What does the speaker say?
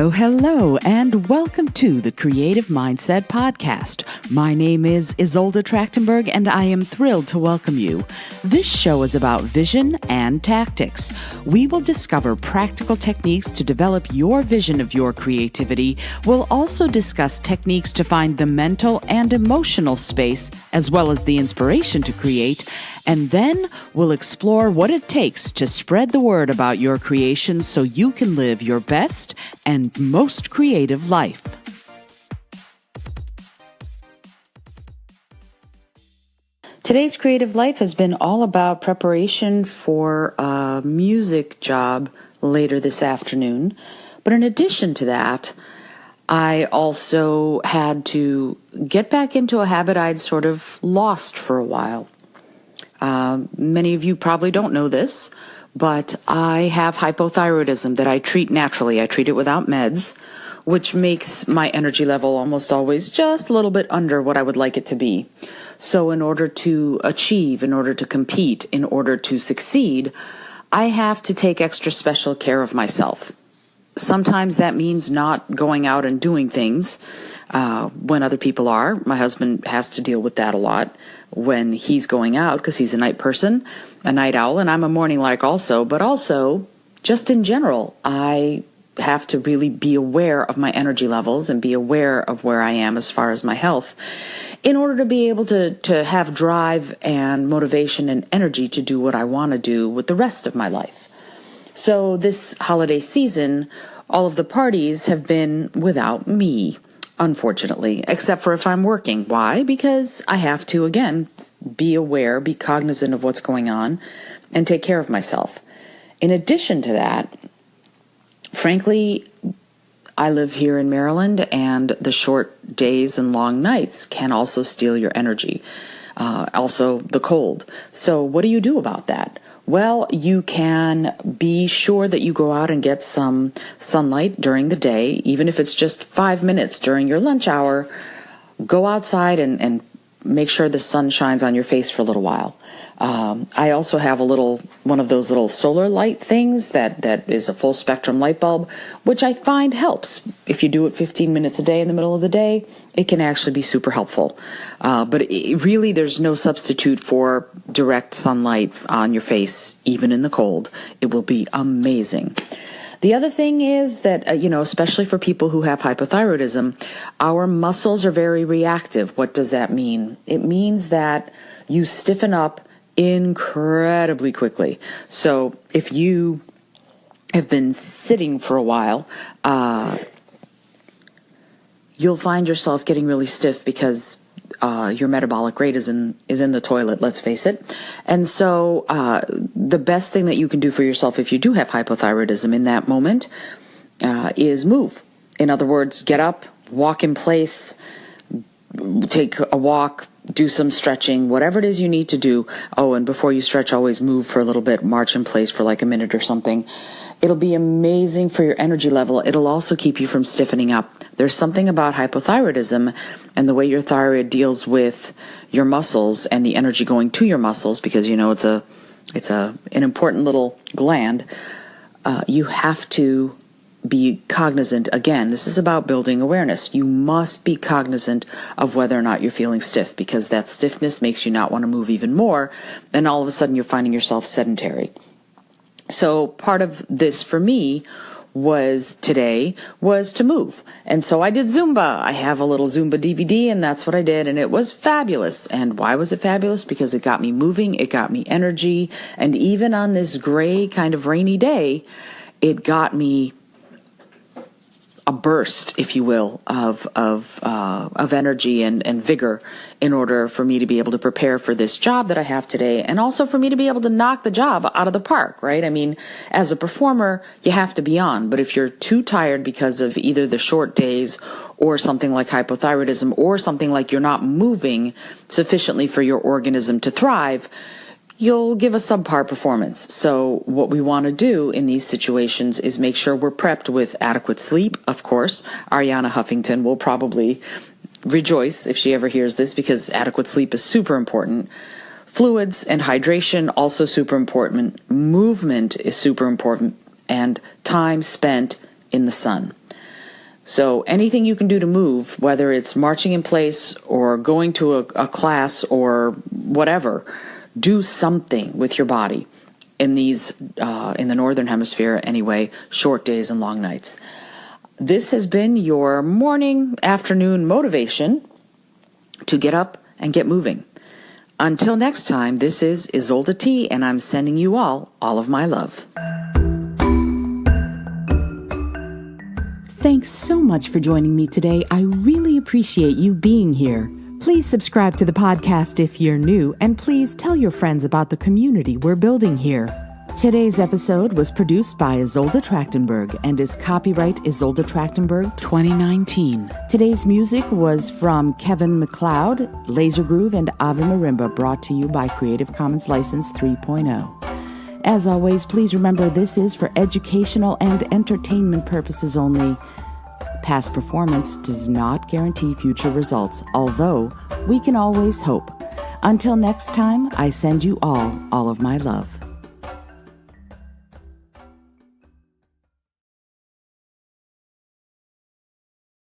Hello, and welcome to the Creative Mindset Podcast. My name is Isolde Trachtenberg, and I am thrilled to welcome you. This show is about vision and tactics. We will discover practical techniques to develop your vision of your creativity. We'll also discuss techniques to find the mental and emotional space, as well as the inspiration to create. And then we'll explore what it takes to spread the word about your creations so you can live your best and most creative life. Today's creative life has been all about preparation for a music job later this afternoon. But in addition to that, I also had to get back into a habit I'd sort of lost for a while. Many of you probably don't know this, but I have hypothyroidism that I treat naturally. I treat it without meds, which makes my energy level almost always just a little bit under what I would like it to be. So in order to achieve, in order to compete, in order to succeed, I have to take extra special care of myself. Sometimes that means not going out and doing things when other people are. My husband has to deal with that a lot when he's going out because he's a night person, a night owl, and I'm a morning lark also. But also, just in general, I have to really be aware of my energy levels and be aware of where I am as far as my health in order to be able to have drive and motivation and energy to do what I want to do with the rest of my life. So this holiday season, all of the parties have been without me, unfortunately, except for if I'm working. Why? Because I have to, again, be aware, be cognizant of what's going on, and take care of myself. In addition to that, frankly, I live here in Maryland, and the short days and long nights can also steal your energy. Also, the cold. So what do you do about that? Well, you can be sure that you go out and get some sunlight during the day, even if it's just 5 minutes during your lunch hour. Go outside and make sure the sun shines on your face for a little while. I also have one of those little solar light things that is a full spectrum light bulb, which I find helps. If you do it 15 minutes a day in the middle of the day, it can actually be super helpful. But really, there's no substitute for direct sunlight on your face, even in the cold. It will be amazing. The other thing is that, especially for people who have hypothyroidism, our muscles are very reactive. What does that mean? It means that you stiffen up incredibly quickly. So if you have been sitting for a while, you'll find yourself getting really stiff because your metabolic rate is in the toilet, let's face it. And so the best thing that you can do for yourself if you do have hypothyroidism in that moment is move. In other words, get up, walk in place, take a walk, do some stretching, whatever it is you need to do. Oh, and before you stretch, always move for a little bit, march in place for like a minute or something. It'll be amazing for your energy level. It'll also keep you from stiffening up. There's something about hypothyroidism and the way your thyroid deals with your muscles and the energy going to your muscles, because it's an important little gland. You have to be cognizant. Again, this is about building awareness. You must be cognizant of whether or not you're feeling stiff, because that stiffness makes you not want to move even more. Then all of a sudden you're finding yourself sedentary. So part of this for me was to move. And so I did Zumba. I have a little Zumba DVD, and that's what I did. And it was fabulous. And why was it fabulous? Because it got me moving. It got me energy. And even on this gray kind of rainy day, it got me a burst, if you will, of energy and vigor in order for me to be able to prepare for this job that I have today, and also for me to be able to knock the job out of the park, right? I mean, as a performer, you have to be on, but if you're too tired because of either the short days or something like hypothyroidism or something like you're not moving sufficiently for your organism to thrive, you'll give a subpar performance. So what we want to do in these situations is make sure we're prepped with adequate sleep. Of course, Ariana Huffington will probably rejoice if she ever hears this, because adequate sleep is super important. Fluids and hydration, also super important. Movement is super important, and time spent in the sun. So anything you can do to move, whether it's marching in place or going to a class or whatever, do something with your body in these, in the Northern Hemisphere anyway, short days and long nights. This has been your morning, afternoon motivation to get up and get moving. Until next time, this is Isolde T, and I'm sending you all of my love. Thanks so much for joining me today. I really appreciate you being here. Please subscribe to the podcast if you're new, and please tell your friends about the community we're building here. Today's episode was produced by Isolde Trachtenberg and is copyright Isolde Trachtenberg 2019. Today's music was from Kevin MacLeod, Laser Groove, and Ave Marimba, brought to you by Creative Commons License 3.0. As always, please remember this is for educational and entertainment purposes only. Past performance does not guarantee future results, although we can always hope. Until next time, I send you all of my love.